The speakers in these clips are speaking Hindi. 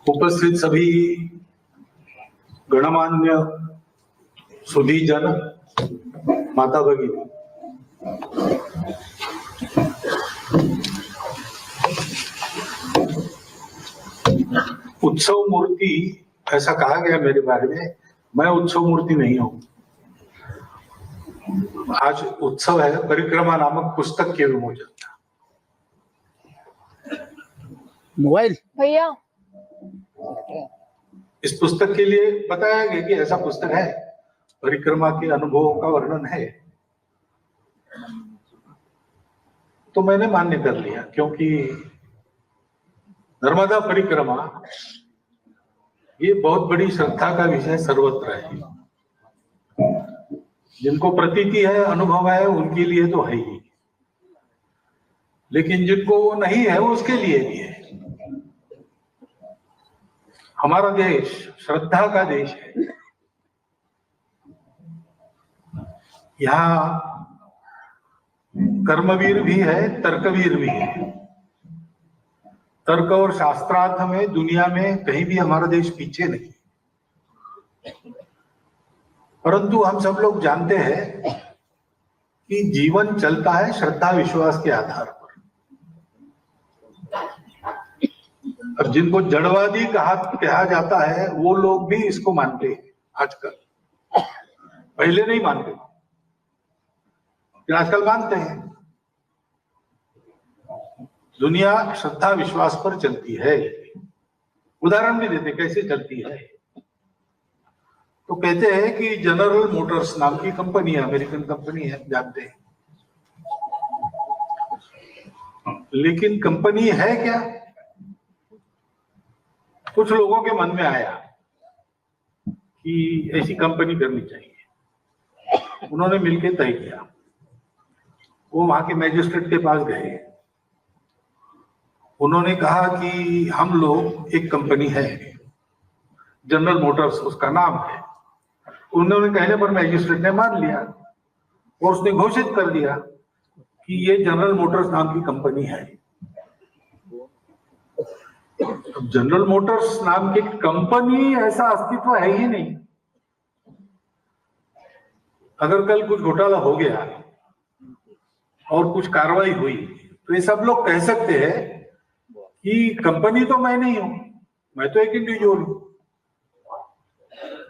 उपस्थित सभी गणमान्य सुधी जन, माता भगिनी, उत्सव मूर्ति ऐसा कहा गया मेरे बारे में। मैं उत्सव मूर्ति नहीं हूं। आज उत्सव है परिक्रमा नामक पुस्तक के विमोचन का। मोबाइल भैया, इस पुस्तक के लिए बताया गया कि ऐसा पुस्तक है, परिक्रमा के अनुभवों का वर्णन है। तो मैंने मान्य कर लिया, क्योंकि नर्मदा परिक्रमा ये बहुत बड़ी श्रद्धा का विषय सर्वत्र है। जिनको प्रतीति है, अनुभव है, उनके लिए तो है ही, लेकिन जिनको वो नहीं है उसके लिए भी है। हमारा देश श्रद्धा का देश है। यहाँ कर्मवीर भी है, तर्कवीर भी है। तर्क और शास्त्रार्थ में दुनिया में कहीं भी हमारा देश पीछे नहीं। परंतु हम सब लोग जानते हैं कि जीवन चलता है श्रद्धा विश्वास के आधार पर। अब जिनको जड़वादी कहा जाता है, वो लोग भी इसको मानते हैं आजकल। पहले नहीं मानते, लेकिन आजकल मानते हैं। दुनिया श्रद्धा विश्वास पर चलती है। उदाहरण भी देते कैसे चलती है। तो कहते हैं कि जनरल मोटर्स नाम की कंपनी है, अमेरिकन कंपनी है, जानते हैं। लेकिन कंपनी है क्या? कुछ लोगों के मन में आया कि ऐसी कंपनी करनी चाहिए। उन्होंने मिलकर तय किया। वो वहां के मैजिस्ट्रेट के पास गए। उन्होंने कहा कि हम लोग एक कंपनी है, जनरल मोटर्स उसका नाम है। उन्होंने कहने पर मैजिस्ट्रेट ने मान लिया और उसने घोषित कर दिया कि ये जनरल मोटर्स नाम की कंपनी है। तो जनरल मोटर्स नाम की कंपनी ऐसा अस्तित्व है ही नहीं। अगर कल कुछ घोटाला हो गया और कुछ कार्रवाई हुई तो ये सब लोग कह सकते हैं कि कंपनी तो मैं नहीं हूं, मैं तो एक इंडिविजुअल हूं।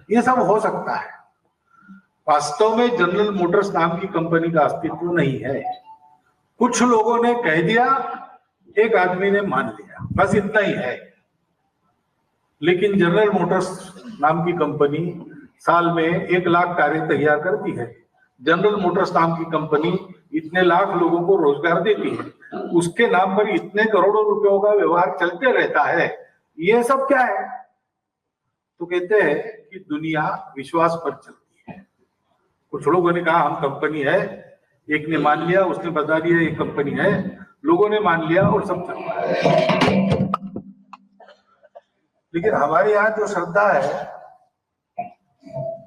ये सब हो सकता है। वास्तव में जनरल मोटर्स नाम की कंपनी का अस्तित्व नहीं है। कुछ लोगों ने कह दिया, एक आदमी ने मान लिया, बस इतना ही है। लेकिन जनरल मोटर्स नाम की कंपनी साल में 1 लाख कारें तैयार करती है। जनरल मोटर्स नाम की कंपनी इतने लाख लोगों को रोजगार देती है। उसके नाम पर इतने करोड़ों रुपयों का व्यवहार चलते रहता है। ये सब क्या है? तो कहते हैं कि दुनिया विश्वास पर चलती है। कुछ लोगों ने कहा हम कंपनी है, एक ने मान लिया, उसने बता दिया ये कंपनी है, लोगों ने मान लिया और सब चल रहा है। लेकिन हमारे यहाँ जो श्रद्धा है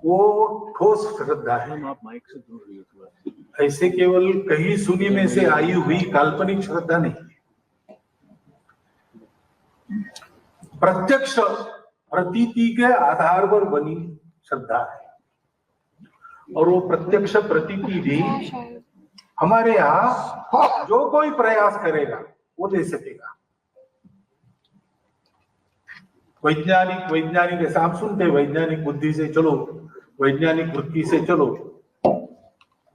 वो ठोस श्रद्धा है। आप माइक से दूर रहिए थोड़ा। ऐसे केवल कहीं सुनी में से आई हुई काल्पनिक श्रद्धा नहीं, प्रत्यक्ष प्रतीति के आधार पर बनी श्रद्धा है। और वो प्रत्यक्ष प्रतीति भी हमारे यहाँ जो कोई प्रयास करेगा वो दे सकेगा। वैज्ञानिक ऐसा हम सुनते हैं, वैज्ञानिक बुद्धि से चलो, वैज्ञानिक वृत्ति से चलो।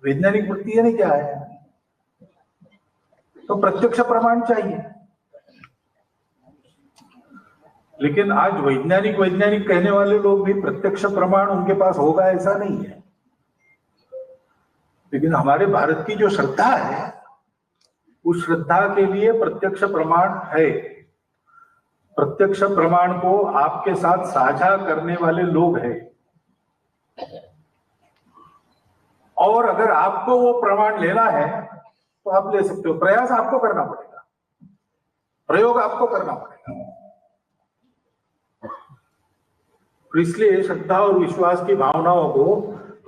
वैज्ञानिक वृत्ति यानी क्या है? तो प्रत्यक्ष प्रमाण चाहिए। लेकिन आज वैज्ञानिक कहने वाले लोग भी प्रत्यक्ष प्रमाण उनके पास होगा ऐसा नहीं है। लेकिन हमारे भारत की जो श्रद्धा है, उस श्रद्धा के लिए प्रत्यक्ष प्रमाण है। प्रत्यक्ष प्रमाण को आपके साथ साझा करने वाले लोग हैं। और अगर आपको वो प्रमाण लेना है तो आप ले सकते हो। प्रयास आपको करना पड़ेगा, प्रयोग आपको करना पड़ेगा। इसलिए श्रद्धा और विश्वास की भावनाओं को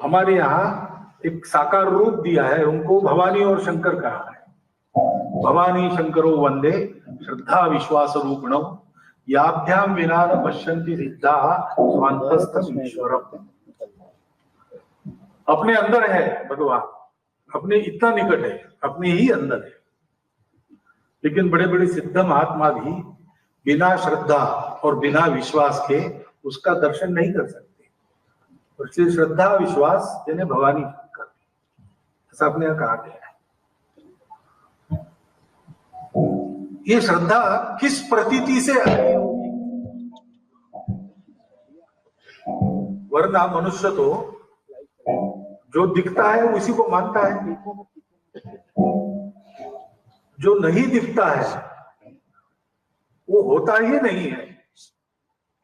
हमारे यहाँ एक साकार रूप दिया है। उनको भवानी और शंकर कहा है। भवानी शंकरो वंदे श्रद्धा विश्वास रूपिणो याभ्याम विना न पश्यन्ति सिद्धा स्वान्तस्थम ईश्वरम। अपने अंदर है भगवान, अपने इतना निकट है, अपने ही अंदर है। लेकिन बड़े बड़े सिद्ध महात्मा भी बिना श्रद्धा और बिना विश्वास के उसका दर्शन नहीं कर सकते। और इसलिए श्रद्धा विश्वास यानी भवानी कर, ऐसा अपने यहाँ कहा गया है। ये श्रद्धा किस प्रतीति से आई होगी? वरना मनुष्य तो जो दिखता है उसी को मानता है, जो नहीं दिखता है वो होता ही नहीं है।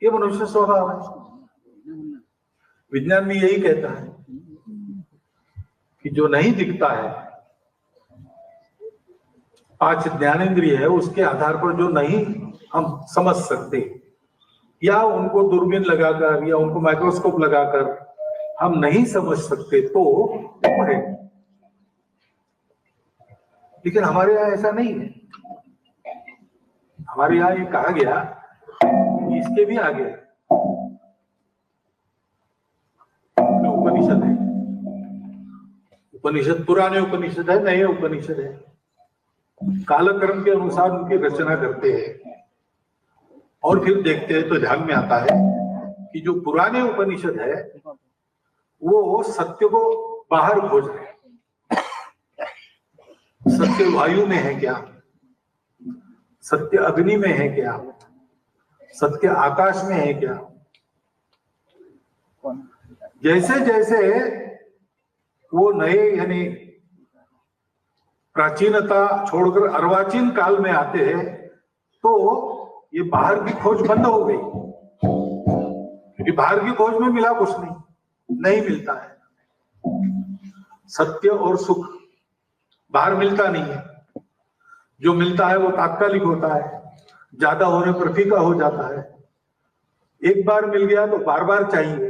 ये मनुष्य स्वभाव है। विज्ञान भी यही कहता है कि जो नहीं दिखता है, 5 ज्ञानेंद्रिय है, उसके आधार पर जो नहीं हम समझ सकते या उनको दूरबीन लगाकर या उनको माइक्रोस्कोप लगाकर हम नहीं समझ सकते तो वो है। लेकिन हमारे यहाँ ऐसा नहीं है। हमारे यहाँ ये कहा गया इसके भी आगे उपनिषद है। उपनिषद पुराने उपनिषद है, नए उपनिषद है, कालक्रम के अनुसार उनकी रचना करते हैं। और फिर देखते हैं तो ध्यान में आता है कि जो पुराने उपनिषद है वो सत्य को बाहर खोज रहे हैं। सत्य वायु में है क्या, सत्य अग्नि में है क्या, सत्य आकाश में है क्या। जैसे जैसे वो नए यानी प्राचीनता छोड़कर अर्वाचीन काल में आते हैं तो ये बाहर की खोज बंद हो गई, क्योंकि बाहर की खोज में मिला कुछ नहीं मिलता है। सत्य और सुख बाहर मिलता नहीं है। जो मिलता है वो तात्कालिक होता है, ज्यादा होने पर फीका हो जाता है। एक बार मिल गया तो बार बार चाहिए,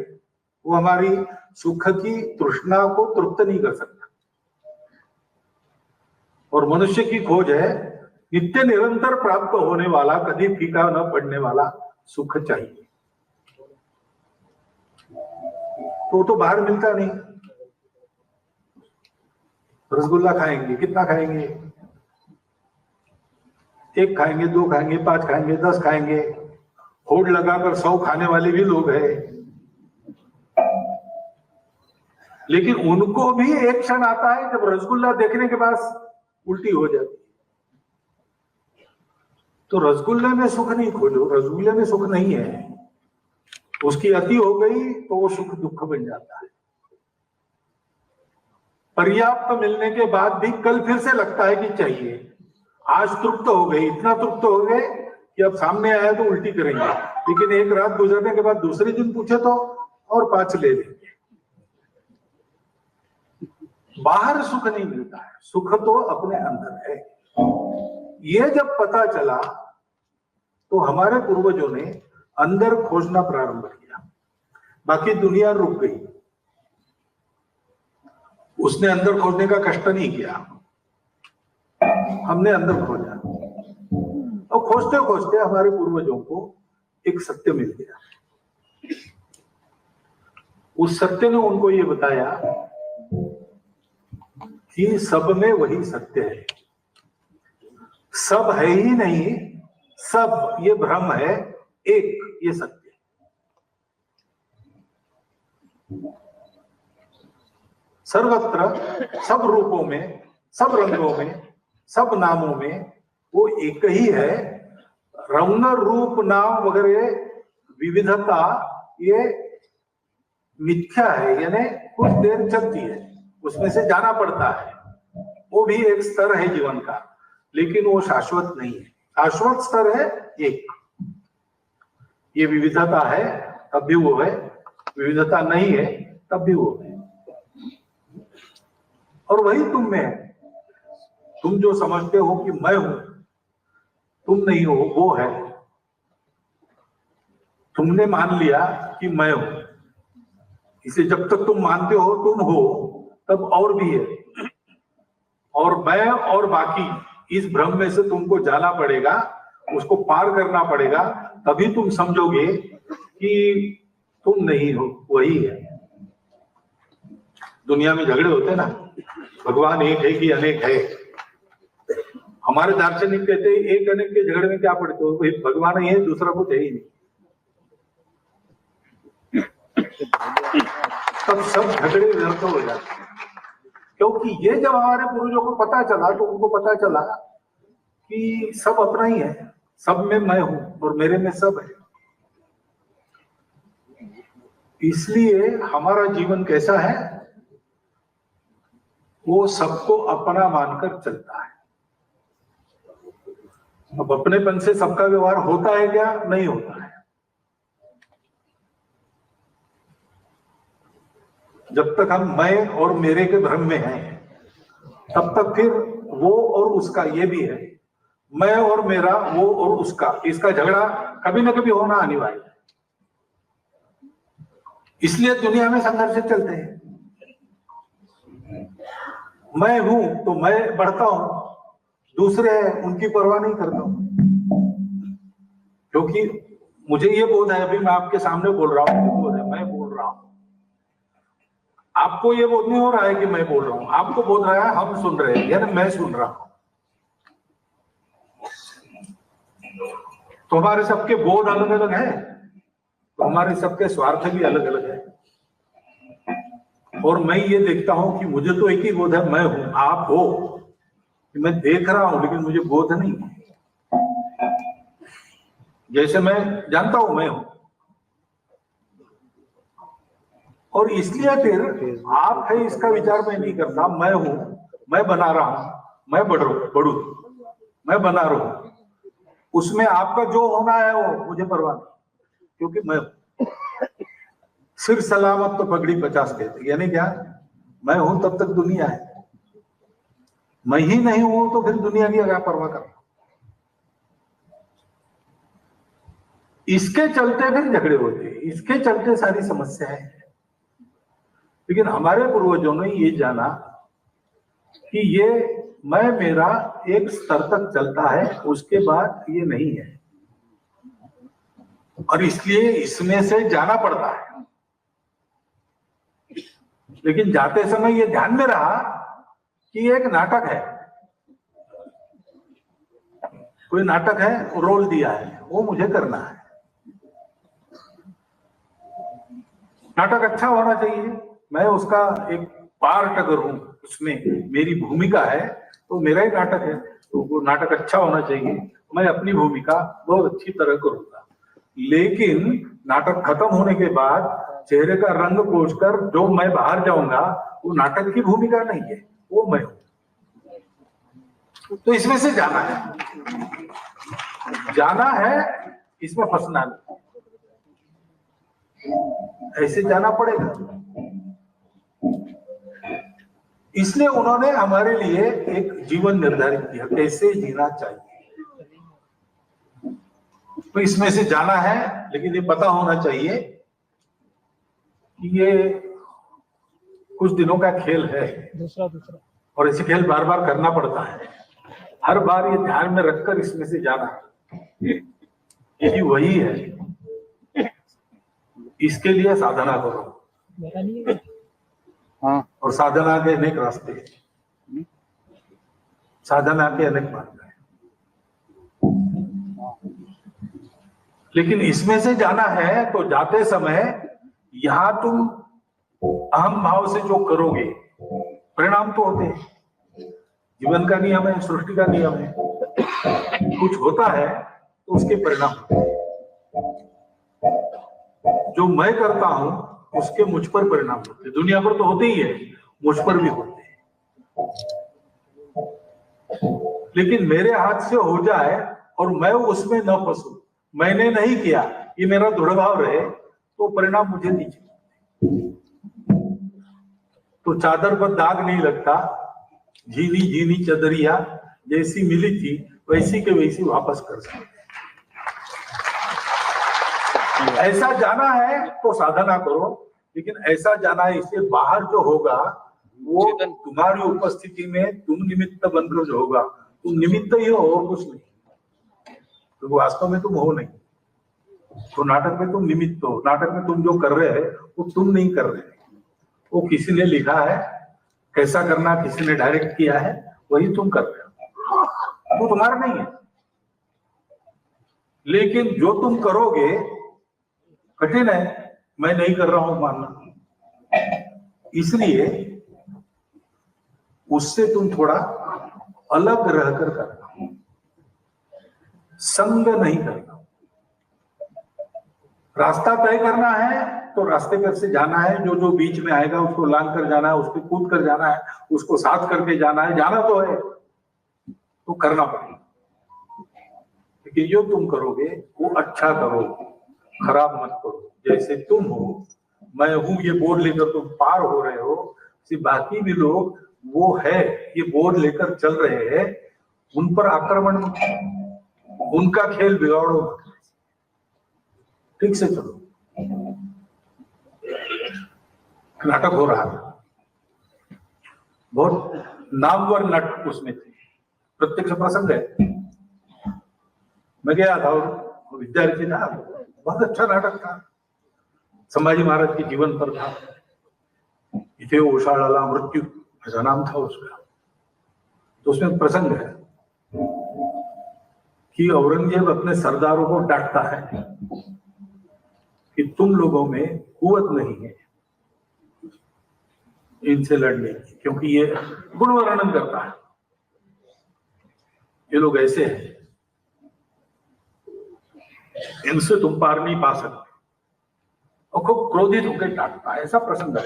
वो हमारी सुख की तृष्णा को तृप्त नहीं कर सकता। और मनुष्य की खोज है नित्य निरंतर प्राप्त होने वाला, कभी फीका न पड़ने वाला सुख चाहिए। तो बाहर मिलता नहीं। रसगुल्ला खाएंगे, कितना खाएंगे? 1 खाएंगे, 2 खाएंगे, 5 खाएंगे, 10 खाएंगे। होड़ लगाकर 100 खाने वाले भी लोग हैं। लेकिन उनको भी एक क्षण आता है जब रसगुल्ला देखने के बाद उल्टी हो जाती। तो रसगुल्ले में सुख नहीं खोजो, रसगुल्ले में सुख नहीं है। उसकी अति हो गई तो वो सुख दुख बन जाता है। पर्याप्त मिलने के बाद भी कल फिर से लगता है कि चाहिए। आज तृप्त हो गई, इतना तृप्त हो गए कि अब सामने आया तो उल्टी करेंगे, लेकिन एक रात गुजरने के बाद दूसरे दिन पूछे तो और 5 ले लेंगे। बाहर सुख नहीं मिलता है, सुख तो अपने अंदर है। ये जब पता चला तो हमारे पूर्वजों ने अंदर खोजना प्रारंभ किया, बाकी दुनिया रुक गई। उसने अंदर खोजने का कष्ट नहीं किया, हमने अंदर खोजा। और खोजते खोजते हमारे पूर्वजों को एक सत्य मिल गया। उस सत्य ने उनको ये बताया कि सब में वही सत्य है, सब है ही नहीं, सब ये भ्रम है, एक ये सत्य। सर्वत्र सब रूपों में, सब रंगों में, सब नामों में वो एक ही है। रंग रूप नाम वगैरह विविधता ये मिथ्या है, यानी कुछ देर चलती है, उसमें से जाना पड़ता है। वो भी एक स्तर है जीवन का, लेकिन वो शाश्वत नहीं है। शाश्वत स्तर है एक। ये विविधता है तब भी वो है, विविधता नहीं है तब भी वो है। और वही तुम में है। तुम जो समझते हो कि मैं हूं, तुम नहीं हो, वो है। तुमने मान लिया कि मैं हूं, इसे जब तक तुम मानते हो तुम हो, तब और भी है। और मैं और बाकी, इस भ्रम में से तुमको जाना पड़ेगा, उसको पार करना पड़ेगा, तभी तुम समझोगे कि तुम नहीं हो, वही है। दुनिया में झगड़े होते हैं ना, भगवान एक है कि अनेक है। हमारे दार्शनिक कहते हैं एक अनेक के झगड़े में क्या पड़े, तो एक भगवान ही है, दूसरा कुछ है ही नहीं। तब सब झगड़े व्यर्थ हो जाते हैं, क्योंकि ये जब हमारे पूर्वजों को पता चला तो उनको पता चला कि सब अपना ही है, सब में मैं हूं और मेरे में सब है। इसलिए हमारा जीवन कैसा है, वो सबको अपना मानकर चलता है। अब अपनेपन से सबका व्यवहार होता है क्या? नहीं होता है। जब तक हम मैं और मेरे के भ्रम में हैं, तब तक फिर वो और उसका ये भी है, मैं और मेरा, वो और उसका, इसका झगड़ा कभी ना कभी होना अनिवार्य है। इसलिए दुनिया में संघर्ष चलते हैं। मैं हूं तो मैं बढ़ता हूं, दूसरे हैं उनकी परवाह नहीं करता हूं, क्योंकि मुझे ये बोध है, अभी मैं आपके सामने बोल रहा हूं, बोध है मैं बोल रहा हूं। आपको ये बोध नहीं हो रहा है कि मैं बोल रहा हूं, आपको बोध रहा है हम सुन रहे हैं, यानी मैं सुन रहा हूं। तो हमारे सबके बोध अलग अलग है, तो हमारे सबके स्वार्थ भी अलग अलग है। और मैं ये देखता हूं कि मुझे तो एक ही बोध है, मैं हूं, आप हो, मैं देख रहा हूं लेकिन मुझे बोध नहीं है। जैसे मैं जानता हूं मैं हूं, और इसलिए फिर आप है इसका विचार मैं नहीं करता। मैं हूं, मैं बना रहा हूं, मैं बढ़ू, मैं बना रहा हूं, उसमें आपका जो होना है वो मुझे परवाह नहीं, क्योंकि मैं सिर सलामत तो पगड़ी 50 कहते, यानी क्या, मैं हूं तब तक दुनिया है, मैं ही नहीं हूं तो फिर दुनिया की क्या परवाह करना। इसके चलते फिर झगड़े होते हैं, इसके चलते सारी समस्याएं हैं। लेकिन हमारे पूर्वजों ने ये जाना कि ये मैं मेरा एक स्तर तक चलता है, उसके बाद ये नहीं है, और इसलिए इसमें से जाना पड़ता है। लेकिन जाते समय ये ध्यान में रहा कि ये एक नाटक है, कोई नाटक है, रोल दिया है, वो मुझे करना है। नाटक अच्छा होना चाहिए, मैं उसका एक पार्ट अगर हूं, उसमें मेरी भूमिका है तो मेरा ही नाटक है, तो वो नाटक अच्छा होना चाहिए, मैं अपनी भूमिका बहुत अच्छी तरह करूंगा। लेकिन नाटक खत्म होने के बाद चेहरे का रंग पोंछकर जो मैं बाहर जाऊंगा वो नाटक की भूमिका नहीं है, वो मैं हूं। तो इसमें से जाना है, जाना है, इसमें फंसना नहीं, ऐसे जाना पड़ेगा। इसलिए उन्होंने हमारे लिए एक जीवन निर्धारित किया, कैसे जीना चाहिए। तो इसमें से जाना है, लेकिन ये पता होना चाहिए कि ये कुछ दिनों का खेल है, दूसरा और ऐसे खेल बार बार करना पड़ता है। हर बार ये ध्यान में रखकर इसमें से जाना कि वही है, इसके लिए साधना करो। हाँ, और साधना के अनेक रास्ते हैं, साधना के अनेक मार्ग हैं, लेकिन इसमें से जाना है तो जाते समय यहां तुम अहम भाव से जो करोगे परिणाम तो होते हैं। जीवन का नियम है, सृष्टि का नियम है, कुछ होता है तो उसके परिणाम होते हैं। जो मैं करता हूं उसके मुझ पर परिणाम होते हैं, दुनिया पर तो होते ही है, मुझ पर भी होते हैं। लेकिन मेरे हाथ से हो जाए और मैं उसमें न फंसू, मैंने नहीं किया, ये मेरा दृढ़ भाव रहे, तो परिणाम मुझे दीजिए। तो चादर पर दाग नहीं लगता, झीनी झीनी चदरिया जैसी मिली थी वैसी के वैसी वापस कर सकते। ऐसा जाना है तो साधना करो, लेकिन ऐसा जाना है, इससे बाहर जो होगा वो तुम्हारी उपस्थिति में तुम निमित्त बनकर जो होगा, तुम निमित्त ही हो और कुछ नहीं, तो वास्तव में तुम हो नहीं। तो नाटक में तुम निमित्त हो, नाटक में तुम जो कर रहे हैं वो तुम नहीं कर रहे, वो किसी ने लिखा है, कैसा करना किसी ने डायरेक्ट किया है, वही तुम कर रहे हो, वो तुम्हारा नहीं है। लेकिन जो तुम करोगे कठिन है, मैं नहीं कर रहा हूं मानना, इसलिए उससे तुम थोड़ा अलग रहकर करना, संग नहीं करना। रास्ता तय करना है तो रास्ते पर से जाना है, जो जो बीच में आएगा उसको लांग कर जाना है, उसको कूद कर जाना है, उसको साथ करके जाना है, जाना तो है तो करना पड़ेगा। लेकिन जो तुम करोगे वो अच्छा करो, खराब मत करो। जैसे तुम हो, मैं हूं, ये बोर्ड लेकर तुम पार हो रहे हो, सिर्फ बाकी भी लोग वो है ये बोर्ड लेकर चल रहे हैं, उन पर आक्रमण मत करो, उनका खेल बिगाड़ो, ठीक से चलो। नाटक हो रहा था, बहुत नामवर नट उसमें थे, प्रत्यक्ष प्रसंग है। मैं गया था और विद्यार्थी था, बहुत अच्छा नाटक था, संभाजी महाराज के जीवन पर था। इथे ओशाळाला मृत्यू ऐसा नाम था उसका। तो उसमें प्रसंग है कि औरंगजेब अपने सरदारों को डांटता है कि तुम लोगों में कुवत नहीं है इनसे लड़ने की, क्योंकि ये गुण वर्णन करता है, ये लोग ऐसे हैं, इनसे तुम पार नहीं पा सकते, और खूब क्रोधित होकर डांटता है। ऐसा प्रसंग है।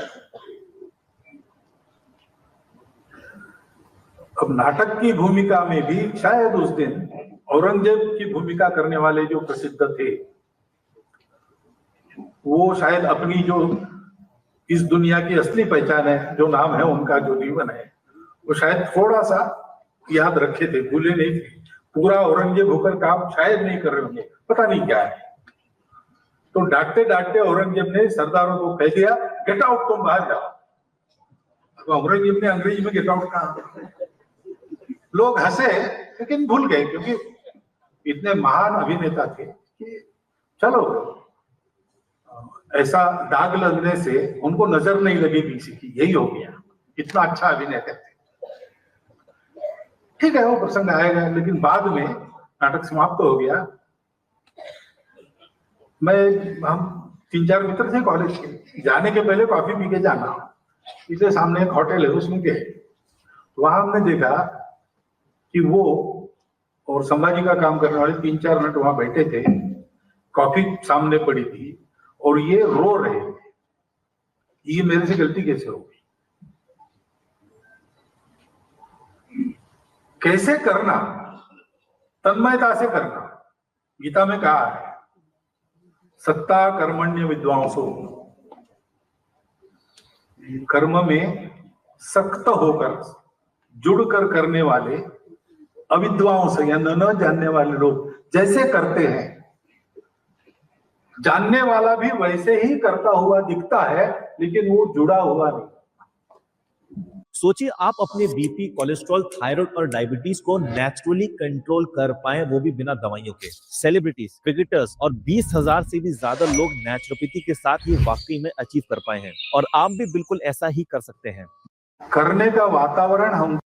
अब नाटक की भूमिका में भी शायद उस दिन औरंगजेब की भूमिका करने वाले जो प्रसिद्ध थे, वो शायद अपनी जो इस दुनिया की असली पहचान है, जो नाम है उनका, जो जीवन है, वो शायद थोड़ा सा याद रखे थे, भूले नहीं थे। पूरा औरंगजेब होकर काम शायद नहीं कर रहे होंगे, पता नहीं क्या है। तो डांटते डांटते औरंगजेब ने सरदारों को कह दिया, गेट आउट, तुम बाहर जाओ। अब औरंगजेब ने अंग्रेजी में गेट आउट कहा। लोग हंसे लेकिन भूल गए, क्योंकि इतने महान अभिनेता थे कि चलो, ऐसा दाग लगने से उनको नजर नहीं लगी किसी की, यही हो गया, इतना अच्छा अभिनय करते। ठीक है, वो प्रसंग आएगा, लेकिन बाद में नाटक समाप्त हो गया। हम 3-4 मित्र थे कॉलेज के, जाने के पहले कॉफी पी के जाना, इसलिए सामने एक होटल है उसमें गए। वहां हमने देखा कि वो और संभाजी का काम करने वाले 3-4 मिनट वहां बैठे थे, कॉफी सामने पड़ी थी और ये रो रहे थे। ये मेरे से गलती कैसे हो गई? कैसे करना? तन्मयता से करना। गीता में कहा है, सत्ता कर्मण्य विद्वांसो, कर्म में सख्त होकर जुड़कर करने वाले अविद्वांस या न जानने वाले लोग जैसे करते हैं, जानने वाला भी वैसे ही करता हुआ दिखता है, लेकिन वो जुड़ा हुआ नहीं। सोचिए आप अपने बीपी, कोलेस्ट्रॉल, थायराइड और डायबिटीज को नेचुरली कंट्रोल कर पाए, वो भी बिना दवाइयों के। सेलिब्रिटीज, क्रिकेटर्स और 20,000 से भी ज्यादा लोग नेचुरोपैथी के साथ ये वाकई में अचीव कर पाए हैं, और आप भी बिल्कुल ऐसा ही कर सकते हैं। करने का वातावरण हम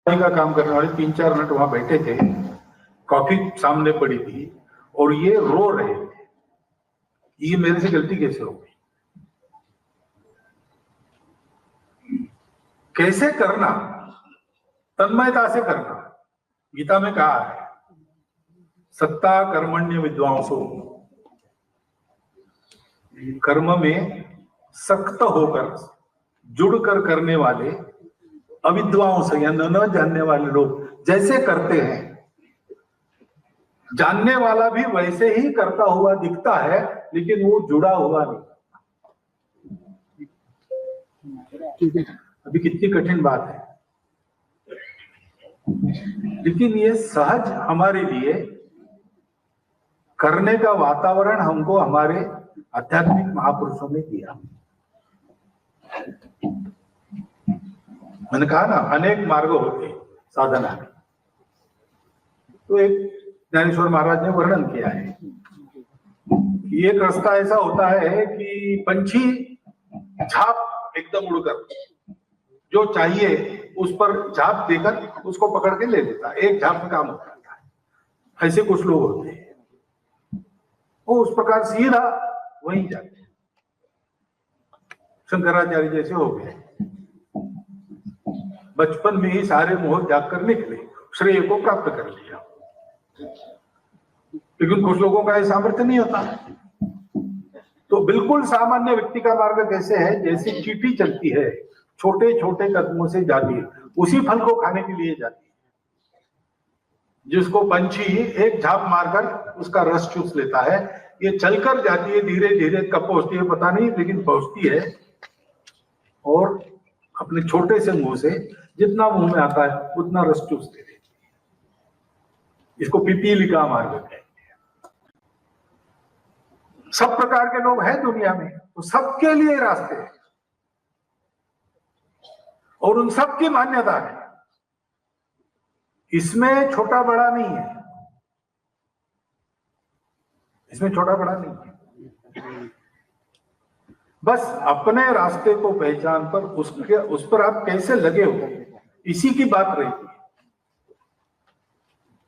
का काम करने वाले 3-4 मिनट वहां बैठे थे, कॉफी सामने पड़ी थी और ये रो रहे थे। ये मेरे से गलती कैसे हो गई? कैसे करना? तन्मयता से करना। गीता में कहा है, सत्ता कर्मण्य विद्वांसो, कर्म में सख्त होकर जुड़कर करने वाले अविद्वांस या न जानने वाले लोग जैसे करते हैं, जानने वाला भी वैसे ही करता हुआ दिखता है, लेकिन वो जुड़ा हुआ नहीं। अभी कितनी कठिन बात है, लेकिन ये सहज हमारे लिए। करने का वातावरण हमको हमारे आध्यात्मिक महापुरुषों ने दिया। मैंने कहा ना, अनेक मार्ग होते साधना के। तो एक ज्ञानेश्वर महाराज ने वर्णन किया है कि एक रास्ता ऐसा होता है कि पंछी झाप एकदम उड़कर जो चाहिए उस पर झाप देकर उसको पकड़ के ले लेता है, एक झाप में काम हो जाता है। ऐसे कुछ लोग होते हैं, वो उस प्रकार सीधा वहीं जाते हैं। शंकराचार्य जैसे हो गए, बचपन में ही सारे मोह त्याग कर निकले, श्रेय को प्राप्त कर लिया। लेकिन कुछ लोगों का यह सामर्थ्य नहीं होता। तो बिल्कुल सामान्य व्यक्ति का मार्ग कैसे है? जैसे चींटी चलती है, छोटे छोटे कदमों से जाती है, उसी फल को खाने के लिए जाती है, जिसको पंछी एक झाप मारकर उसका रस चूस लेता है। ये चलकर जाती है, धीरे धीरे कब पहुंचती है पता नहीं, लेकिन पहुंचती है और अपने छोटे से मुंह से जितना मुंह में आता है उतना रस चूसती रहती है। इसको पिपीली का मार्ग कहते हैं। सब प्रकार के लोग हैं दुनिया में, तो सबके लिए रास्ते हैं और उन सब की मान्यता है। इसमें छोटा बड़ा नहीं है, इसमें छोटा बड़ा नहीं है। बस अपने रास्ते को पहचान पर उस पर आप कैसे लगे हो, इसी की बात रहती है।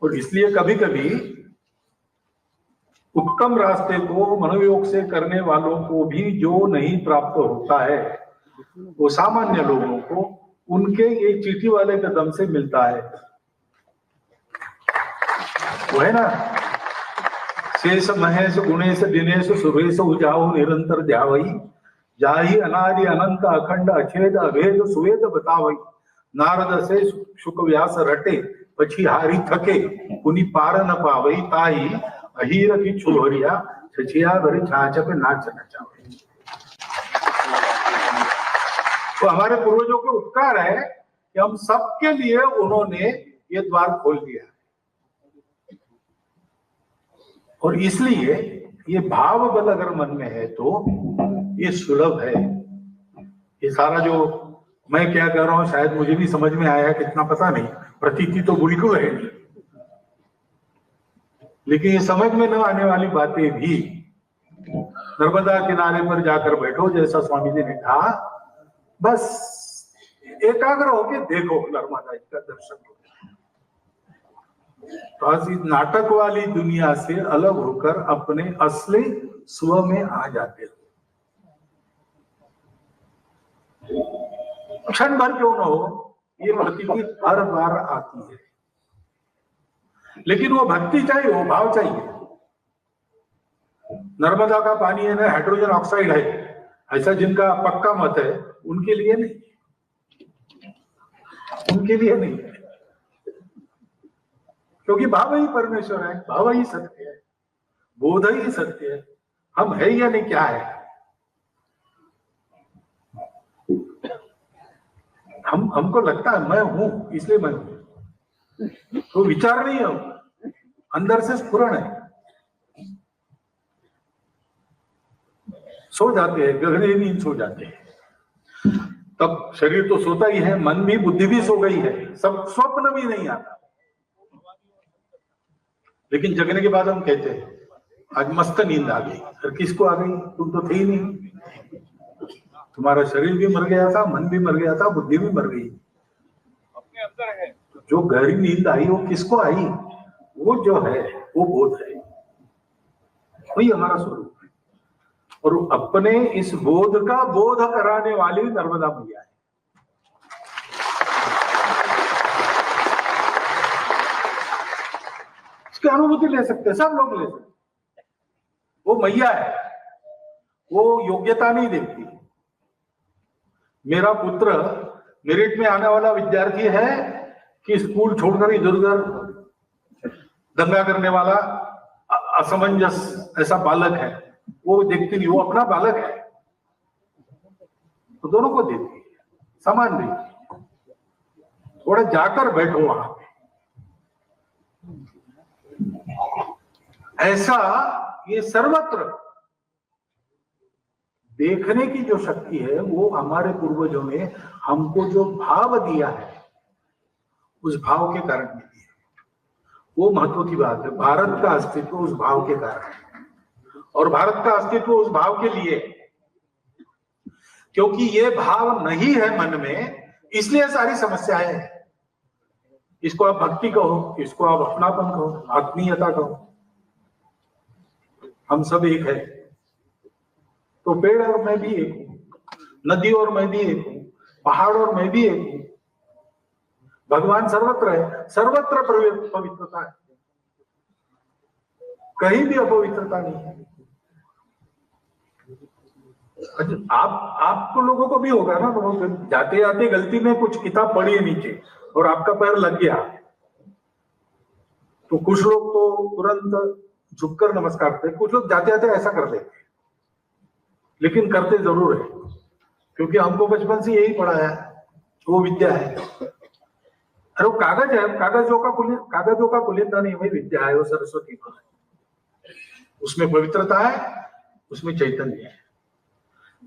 और इसलिए कभी कभी उत्तम रास्ते को मनोयोग से करने वालों को भी जो नहीं प्राप्त होता है, वो सामान्य लोगों को उनके ये चींटी वाले कदम से मिलता है। वो है ना, शेष महेश गुणेश दिनेश सुरेश उजाओ निरंतर ध्यावई, जाहि अनादि अनंत अखंड अछेद अभेद सुवेद बतावई, नारद से शुक व्यास रटे पछी हारी थके, पुनि पार न पावई, ताई अहीर की छुहरिया छछिया भरी छाछ पे नाच नचावे। तो हमारे पूर्वजों के उपकार है कि हम सबके लिए उन्होंने ये द्वार खोल दिया है। और इसलिए ये भाव बल अगर मन में है तो ये सुलभ है। ये सारा जो मैं क्या कह रहा हूं शायद मुझे भी समझ में आया, कितना पता नहीं, प्रतीति तो बिल्कुल है नहीं, लेकिन ये समझ में न आने वाली बातें भी नर्मदा किनारे पर जाकर बैठो, जैसा स्वामी जी ने कहा, बस एकाग्र होके देखो नर्मदा जी का दर्शन करो। तो आज इस नाटक वाली दुनिया से अलग होकर अपने असली स्व में आ जाते हो। क्षण भर क्यों न हो, ये प्रतीति हर बार आती है, लेकिन वो भक्ति चाहिए, वो भाव चाहिए। नर्मदा का पानी है ना, हाइड्रोजन ऑक्साइड है, ऐसा जिनका पक्का मत है उनके लिए नहीं, उनके लिए नहीं, क्योंकि भाव ही परमेश्वर है, भाव ही सत्य है, बोध ही सत्य है। हम है या नहीं, क्या है, हमको लगता है मैं हूं इसलिए मैं हूं, तो विचार नहीं है, अंदर से स्फुरण है। सो जाते हैं, गहरी नींद सो जाते हैं, तब शरीर तो सोता ही है, मन भी, बुद्धि भी सो गई है, सब स्वप्न भी नहीं आता। लेकिन जगने के बाद हम कहते हैं आज मस्त नींद आ गई। और किसको आ गई? तुम तो थे ही नहीं, तुम्हारा शरीर भी मर गया था, मन भी मर गया था, बुद्धि भी मर गई, अपने अंदर है। जो गहरी नींद आई वो किसको आई? वो जो है वो बोध है, वही हमारा स्वरूप है। और अपने इस बोध का बोध कराने वाली नर्मदा मैया है। इसकी अनुभूति ले सकते हैं, सब लोग ले सकते हैं। वो मैया है, वो योग्यता नहीं देखती। मेरा पुत्र मेरिट में आने वाला विद्यार्थी है कि स्कूल छोड़कर इधर उधर दंगा करने वाला असमंजस ऐसा बालक है, वो देखती नहीं। वो अपना बालक है तो दोनों को देती है, समान देती है। थोड़ा जाकर बैठो वहां पे, ऐसा ये सर्वत्र देखने की जो शक्ति है वो हमारे पूर्वजों ने हमको जो भाव दिया है उस भाव के कारण मिली है। वो महत्व की बात है। भारत का अस्तित्व उस भाव के कारण है और भारत का अस्तित्व उस भाव के लिए, क्योंकि ये भाव नहीं है मन में, इसलिए सारी समस्याएं हैं। इसको आप भक्ति कहो, इसको आप अपनापन कहो, आत्मीयता कहो, हम सब एक है। तो पेड़ और मैं भी एक हूं, नदी और मैं भी एक हूं, पहाड़ और मैं भी एक हूं। भगवान सर्वत्र है, सर्वत्र पवित्रता है, कहीं भी अपवित्रता नहीं है। आपको लोगों को भी होगा ना, तो जाते जाते गलती में कुछ किताब पढ़ी है नीचे और आपका पैर लग गया, तो कुछ लोग तो तुरंत झुककर नमस्कार करते, कुछ लोग जाते जाते ऐसा कर देते, लेकिन करते जरूर है, क्योंकि हमको बचपन से यही पढ़ाया है, वो विद्या है। अरे वो कागज है, कागजों का कुलिंदा नहीं, वही विद्या है, वो सरस्वती माँ है। उसमें पवित्रता है, उसमें चैतन्य है।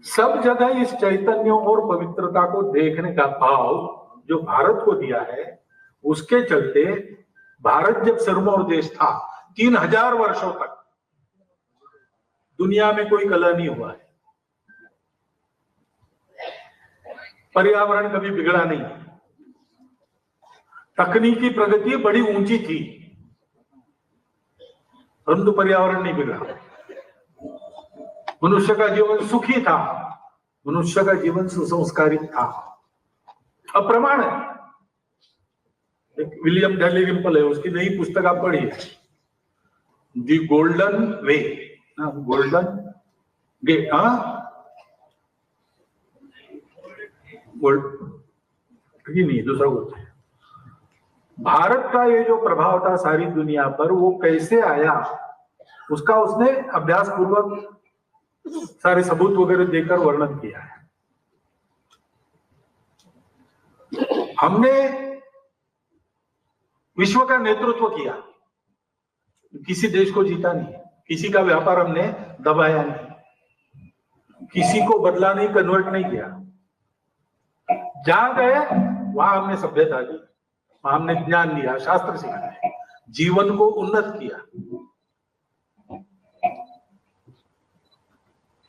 सब जगह इस चैतन्य और पवित्रता को देखने का भाव जो भारत को दिया है, उसके चलते भारत जब सिरमौर देश था 3000 वर्षों तक दुनिया में कोई कलह नहीं हुआ है, पर्यावरण कभी बिगड़ा नहीं, तकनीकी प्रगति बड़ी ऊंची थी, परंतु पर्यावरण नहीं बिगड़ा। मनुष्य का जीवन सुखी था, मनुष्य का जीवन सुसंस्कारित था। अब प्रमाण है, एक विलियम डैलिरिम्पल है, उसकी नई पुस्तक आप पढ़िए, दी गोल्डन वे, गोल्डन गेट, नहीं दूसरा बोलते हैं। भारत का ये जो प्रभाव था सारी दुनिया पर, वो कैसे आया उसका उसने अभ्यास पूर्वक सारे सबूत वगैरह देकर वर्णन किया है। हमने विश्व का नेतृत्व किया, किसी देश को जीता नहीं, किसी का व्यापार हमने दबाया नहीं, किसी को बदला नहीं, कन्वर्ट नहीं किया। जहां गए वहां हमने सभ्यता दी, वहां हमने ज्ञान दिया, शास्त्र सिखाए, जीवन को उन्नत किया।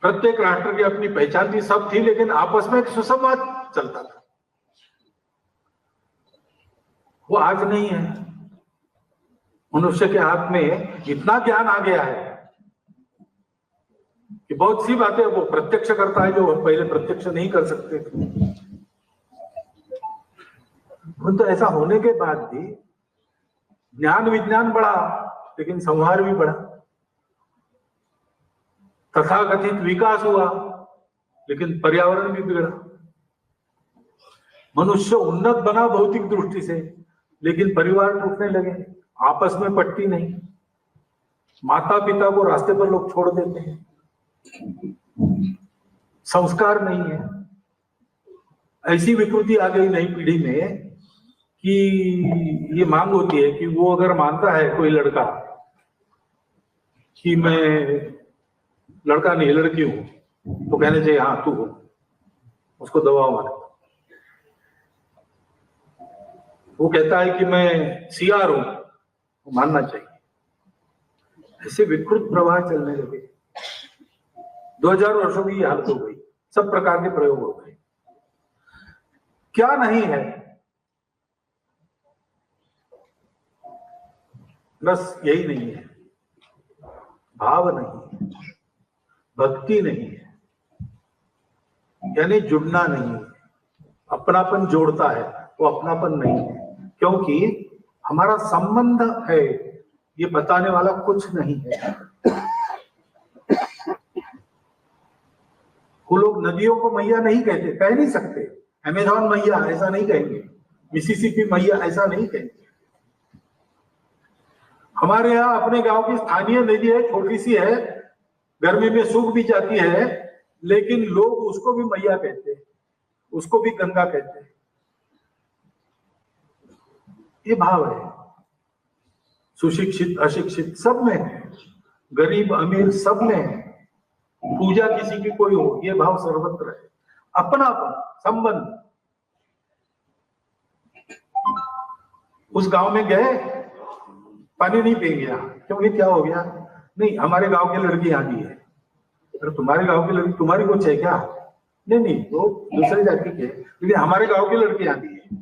प्रत्येक राष्ट्र की अपनी पहचान थी, सब थी, लेकिन आपस में एक सुसंवाद चलता था। वो आज नहीं है। मनुष्य के हाथ में इतना ज्ञान आ गया है कि बहुत सी बातें वो प्रत्यक्ष करता है जो पहले प्रत्यक्ष नहीं कर सकते थे। तो ऐसा होने के बाद भी ज्ञान विज्ञान बढ़ा, लेकिन संहार भी बढ़ा। तथाकथित विकास हुआ, लेकिन पर्यावरण भी बिगड़ा। मनुष्य उन्नत बना भौतिक दृष्टि से, लेकिन परिवार टूटने लगे, आपस में पटती नहीं, माता पिता को रास्ते पर लोग छोड़ देते हैं, संस्कार नहीं है। ऐसी विकृति आ गई नई पीढ़ी में कि ये मांग होती है कि वो अगर मानता है कोई लड़का कि मैं लड़का नहीं लड़की हूं, तो कहने चाहिए हाँ तू हो, उसको दबाव माने। वो कहता है कि मैं सीआर हूं, वो मानना चाहिए। ऐसे विकृत प्रवाह चलने लगे। 2000 वर्षों की हालत हो गई, सब प्रकार के प्रयोग हो गए। क्या नहीं है, बस यही नहीं है, भाव नहीं है, भक्ति नहीं है, यानी जुड़ना नहीं है। अपनापन जोड़ता है, वो अपनापन नहीं है, क्योंकि हमारा संबंध है ये बताने वाला कुछ नहीं है। वो लोग नदियों को मैया नहीं कहते, कह नहीं सकते। अमेज़न मैया ऐसा नहीं कहेंगे, मिसिसिपी मैया ऐसा नहीं कहेंगे। हमारे यहाँ अपने गांव की स्थानीय नदी है, छोटी सी है, गर्मी में सूख भी जाती है, लेकिन लोग उसको भी मैया कहते हैं, उसको भी गंगा कहते हैं। ये भाव है। सुशिक्षित अशिक्षित सब में है, गरीब अमीर सब में है। पूजा किसी की कोई हो, ये भाव सर्वत्र है। अपनापन, संबंध। उस गांव में गए, पानी नहीं पिएंगे यहाँ, क्योंकि क्या हो गया? नहीं, हमारे गांव की लड़की आती है। अरे तुम्हारे गांव की लड़की तुम्हारी कुछ है क्या? नहीं नहीं, वो दूसरी जाति के, लेकिन हमारे गांव की लड़की आती है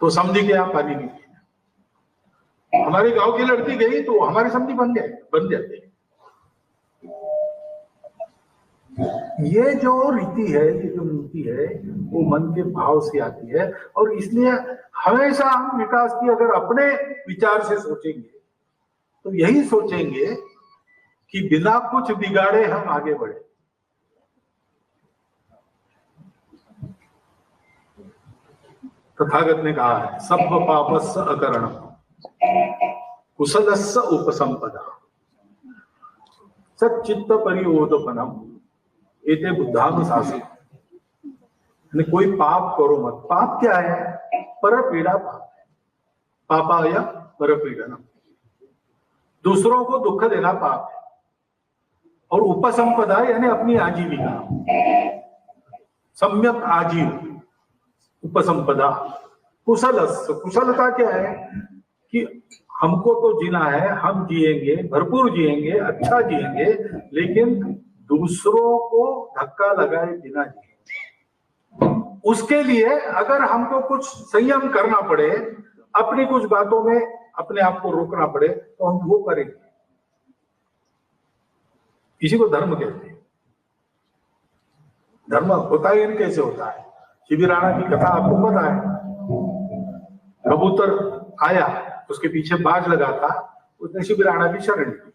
तो समझी के आप पानी नहीं पिए। हमारे गांव की लड़की गई तो हमारे समझी बन जाते। ये जो रीति है, ये जो नीति है, वो मन के भाव से आती है। और इसलिए हमेशा हम विकास की अगर अपने विचार से सोचेंगे तो यही सोचेंगे कि बिना कुछ बिगाड़े हम आगे बढ़े। तथागत ने कहा है, सब पापस्य अकरणम कुशलस्य उपसंपदा सच्चित्त परियोदपनम एते बुद्धानुशासन। कोई पाप करो मत। पाप क्या है? परपीड़ा पाप है। पापाय परपीड़नम, दूसरों को दुख देना पाप है। और उपसंपदा यानी अपनी आजीविका, सम्यक आजीव, उपसंपदा। कुशलता क्या है कि हमको तो जीना है, हम जिएंगे, भरपूर जिएंगे, अच्छा जिएंगे, लेकिन दूसरों को धक्का लगाए बिना जिएंगे। उसके लिए अगर हमको कुछ संयम करना पड़े, अपनी कुछ बातों में अपने आप को रोकना पड़े, तो हम वो करेंगे। इसी को धर्म कहते हैं। धर्म होता ही नहीं, कैसे होता है? शिबी राणा की कथा आपको पता है। कबूतर आया, उसके पीछे बाज लगा था, उसने शिबी राणा की शरण ली,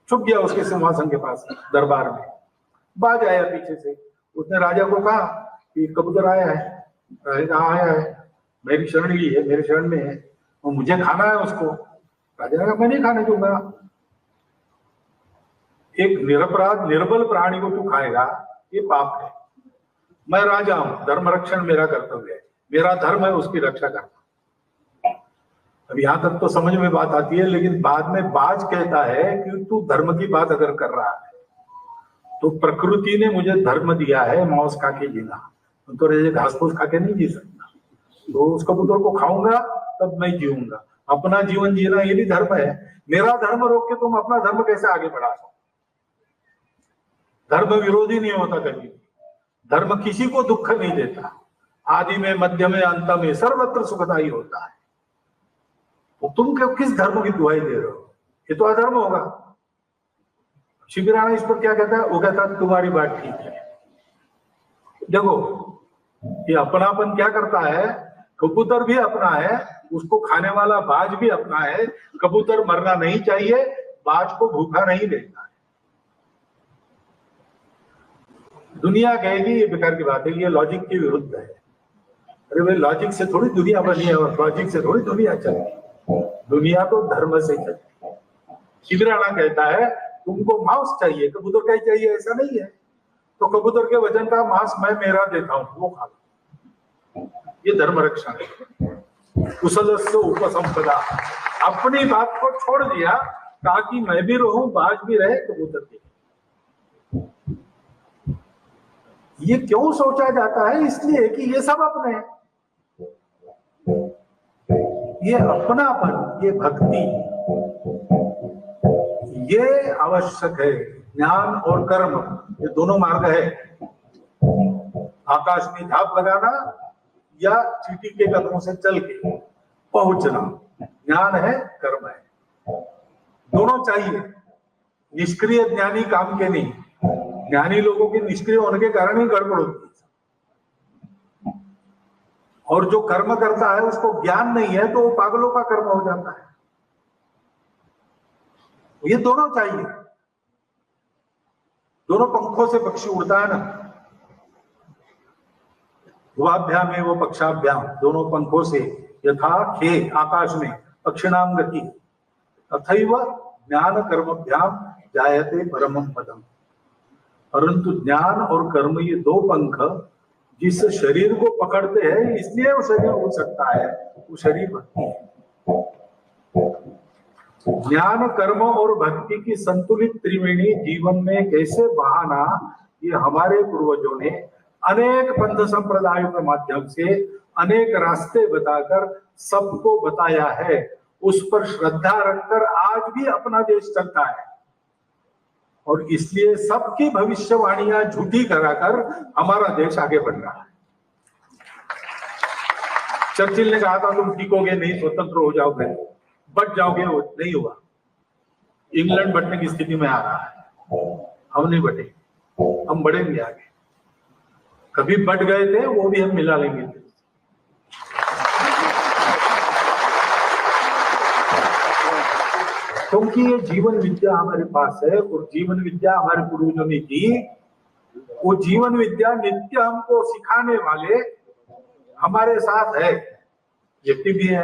छुप गया उसके सिंहासन के पास दरबार में। बाज आया पीछे से, उसने राजा को कहा कि कबूतर आया है। राजा आया है, मेरी शरण ली है, मेरे शरण में है, और मुझे खाना है उसको। राजा ने कहा मैं नहीं खाने दूंगा। एक निरपराध निर्बल प्राणी को तू खाएगा, ये पाप है। मैं राजा हूं, धर्म रक्षण मेरा कर्तव्य है, मेरा धर्म है उसकी रक्षा करना। अब यहां तक तो समझ में बात आती है, लेकिन बाद में बाज कहता है कि तू धर्म की बात अगर कर रहा है तो प्रकृति ने मुझे धर्म दिया है मांस खा के जीना, तो रेजे घास फूस खा के नहीं जी सकता। तो उस कबूतर को खाऊंगा तब मैं जीऊंगा। अपना जीवन जीना ये भी धर्म है। मेरा धर्म रोक के तुम अपना धर्म कैसे आगे बढ़ा सकते? धर्म विरोधी नहीं होता कभी। धर्म किसी को दुख नहीं देता। आदि में, मध्य में, अंत में सर्वत्र सुखदायी होता है। तो तुम किस धर्म की दुहाई दे रहे हो? ये तो अधर्म होगा। शिबी राणा इस पर क्या कहता है? वो कहता है तुम्हारी बात ठीक है। देखो ये अपनापन क्या करता है। कबूतर भी अपना है, उसको खाने वाला बाज भी अपना है। कबूतर मरना नहीं चाहिए, बाज को भूखा नहीं देता है। दुनिया कहेगी ये बेकार की बात है, ये लॉजिक के विरुद्ध है। अरे भाई, लॉजिक से थोड़ी दुनिया बनी है और लॉजिक से थोड़ी दुनिया चलती। दुनिया तो धर्म से चलती है। शिबी राणा कहता है तुमको मांस चाहिए, कबूतर का ही चाहिए ऐसा नहीं है, तो कबूतर के वजन का मांस मैं मेरा देता हूं, वो खा लो। ये धर्म रक्षा है। कुशलस्य उपसंपदा, अपनी बात को छोड़ दिया ताकि मैं भी रहूं, बाज भी रहे, कबूतर भी। ये क्यों सोचा जाता है? इसलिए कि ये सब अपने, ये अपनापन, ये भक्ति, ये आवश्यक है। ज्ञान और कर्म ये दोनों मार्ग है। आकाश में झाप लगाना या चींटी के कदमों से चल के पहुंचना, ज्ञान है, कर्म है, दोनों चाहिए। निष्क्रिय ज्ञानी काम के नहीं। ज्ञानी लोगों के निष्क्रिय होने के कारण ही गड़बड़ होती है। और जो कर्म करता है उसको ज्ञान नहीं है तो वो पागलों का कर्म हो जाता है। ये दोनों चाहिए। दोनों पंखों से पक्षी उड़ता है ना, ध्रुवाभ्याम एवं पक्षाभ्याम, दोनों पंखों से। यथा खे आकाश में पक्षिणाम गति, तथैव ज्ञान कर्मभ्याम जायते परमं पदम। परंतु ज्ञान और कर्म ये दो पंख जिस शरीर को पकड़ते हैं, इसलिए वो शरीर उड़ सकता है। वो शरीर भक्ति है। ज्ञान, कर्म और भक्ति की संतुलित त्रिवेणी जीवन में कैसे बहाना, ये हमारे पूर्वजों ने अनेक पंथ संप्रदायों के माध्यम से अनेक रास्ते बताकर सबको बताया है। उस पर श्रद्धा रखकर आज भी अपना देश चलता है और इसलिए सबकी भविष्यवाणियां झूठी कराकर हमारा देश आगे बढ़ रहा है। चर्चिल ने कहा था तुम टिकोगे नहीं, स्वतंत्र हो जाओगे, बट जाओगे, वो नहीं हुआ। इंग्लैंड बढ़ने की स्थिति में आ रहा है, हम नहीं बढ़े, हम बढ़ेंगे आगे। कभी बढ़ गए थे, वो भी हम मिला लेंगे। क्योंकि ये जीवन विद्या हमारे पास है और जीवन विद्या हमारे पूर्वजों ने दी। वो जीवन विद्या नित्य हमको सिखाने वाले हमारे साथ है। व्यक्ति भी है,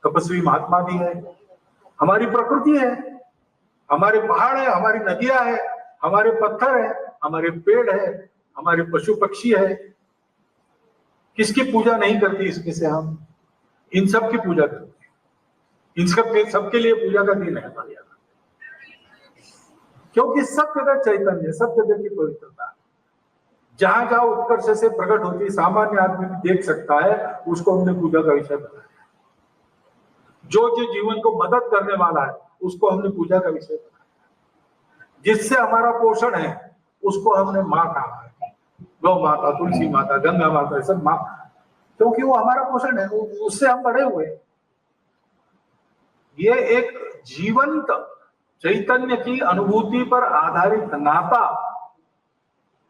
तपस्वी महात्मा भी है, हमारी प्रकृति है, हमारे पहाड़ है, हमारी नदियां है, हमारे पत्थर है, हमारे पेड़ है, हमारे पशु पक्षी है। किसकी पूजा नहीं करती इसमें से हम? इन सब की पूजा करते हैं। इन सबके लिए पूजा का दिन है हमारे यहाँ, क्योंकि सब जगह चैतन्य, सब जगह की पवित्रता जहां जहां उत्कर्ष से प्रकट होती, सामान्य आदमी भी देख सकता है, उसको हमने पूजा का विषय बनाया। जो जीवन को मदद करने वाला है उसको हमने पूजा का विषय बनाया। जिससे हमारा पोषण है उसको हमने माँ कहा है। गौ माता, तुलसी माता, गंगा माता, सब माँ, क्योंकि वो हमारा पोषण है, उससे हम बड़े हुए। ये एक जीवंत चैतन्य की अनुभूति पर आधारित नाता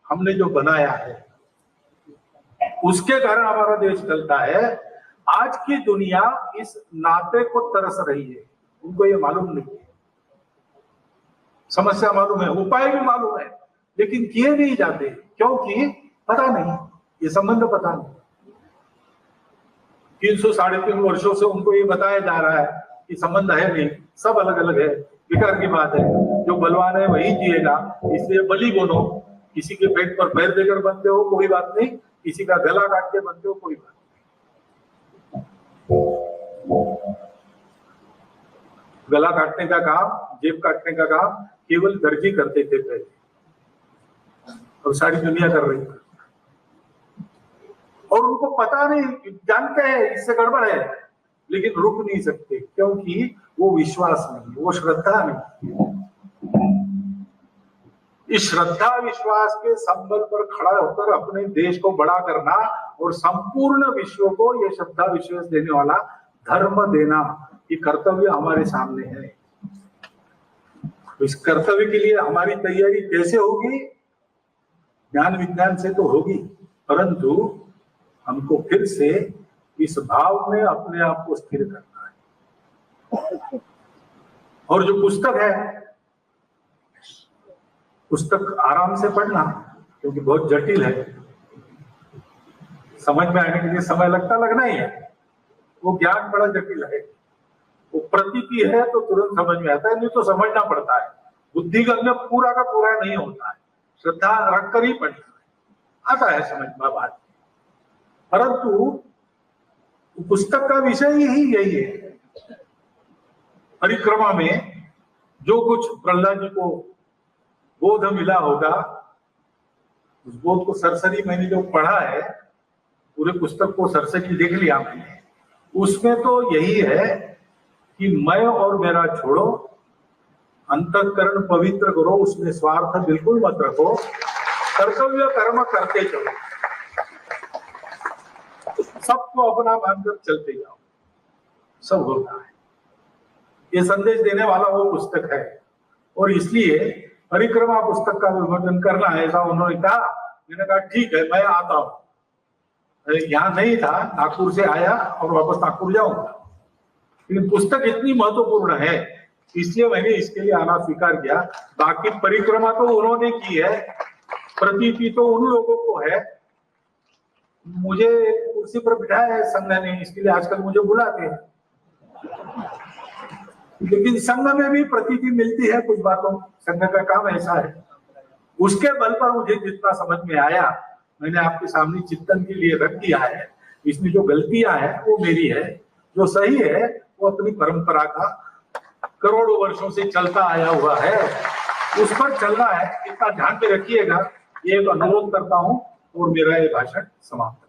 हमने जो बनाया है, उसके कारण हमारा देश चलता है। आज की दुनिया इस नाते को तरस रही है, उनको ये मालूम नहीं है। समस्या मालूम है, उपाय भी मालूम है, लेकिन किए नहीं जाते क्योंकि पता नहीं, ये संबंध पता नहीं। 300 साढ़े 3 वर्षों से उनको ये बताया जा रहा है कि संबंध है नहीं, सब अलग अलग है। विकार की बात है, जो बलवान है वही जिएगा, इसलिए बलि बोलो। किसी के पेट पर पैर देकर बनते हो कोई बात नहीं, किसी का गला काट के बनते हो कोई बात नहीं। गला काटने का काम, जेब काटने का काम केवल दर्जी करते थे पहले, और सारी दुनिया कर रही है। और उनको पता नहीं, जानते हैं इससे गड़बड़ है, लेकिन रुक नहीं सकते क्योंकि वो विश्वास नहीं, वो श्रद्धा नहीं। इस श्रद्धा विश्वास के संबल पर खड़ा होकर अपने देश को बड़ा करना और संपूर्ण विश्व को ये श्रद्धा विश्वास देने वाला धर्म देना, ये कर्तव्य हमारे सामने है। इस कर्तव्य के लिए हमारी तैयारी कैसे होगी? ज्ञान विज्ञान से तो होगी, परंतु हमको फिर से इस भाव में अपने आप को स्थिर करना है। और जो पुस्तक है, पुस्तक आराम से पढ़ना, क्योंकि बहुत जटिल है, समझ में आने के लिए समय लगना ही है। वो ज्ञान बड़ा जटिल है, वो प्रतीति है तो तुरंत समझ में आता है, नहीं तो समझना पड़ता है। बुद्धिगम्य पूरा का पूरा नहीं होता है, श्रद्धा रखकर ही पढ़ना है, आता है समझ में बात। परंतु पुस्तक का विषय ही यही है। परिक्रमा में जो कुछ प्रहलाद जी को बोध मिला होगा, उस बोध को सरसरी मैंने जो पढ़ा है, पूरे पुस्तक को सरसरी देख लिया मैंने, उसमें तो यही है कि मैं और मेरा छोड़ो, अंतःकरण पवित्र करो, उसमें स्वार्थ बिल्कुल मत रखो, कर्तव्य कर्म करते चलो, सबको अपना मानकर चलते जाओ, सब होता है। ये संदेश देने वाला वो पुस्तक है। और इसलिए परिक्रमा पुस्तक का विमोचन करना है, ऐसा उन्होंने कहा। मैंने कहा ठीक है, मैं आता हूँ। यहाँ नहीं था, नागपुर से आया और वापस नागपुर जाऊंगा, लेकिन पुस्तक इतनी महत्वपूर्ण है इसलिए मैंने इसके लिए आना स्वीकार किया। बाकी परिक्रमा तो उन्होंने की है, प्रतीति तो उन लोगों को है। मुझे कुर्सी पर बिठाया है संघ ने, इसके लिए आजकल मुझे बुलाते हैं, लेकिन संघ में भी प्रतीति मिलती है कुछ बातों, संघ का काम ऐसा है। उसके बल पर मुझे जितना समझ में आया मैंने आपके सामने चिंतन के लिए रख दिया है। इसमें जो गलतियां हैं वो मेरी है, जो सही है वो अपनी परंपरा का करोड़ों वर्षों से चलता आया हुआ है, उस पर चलना है, इतना ध्यान पे रखिएगा। ये एक अनुरोध करता हूं और मेरा ये भाषण समाप्त।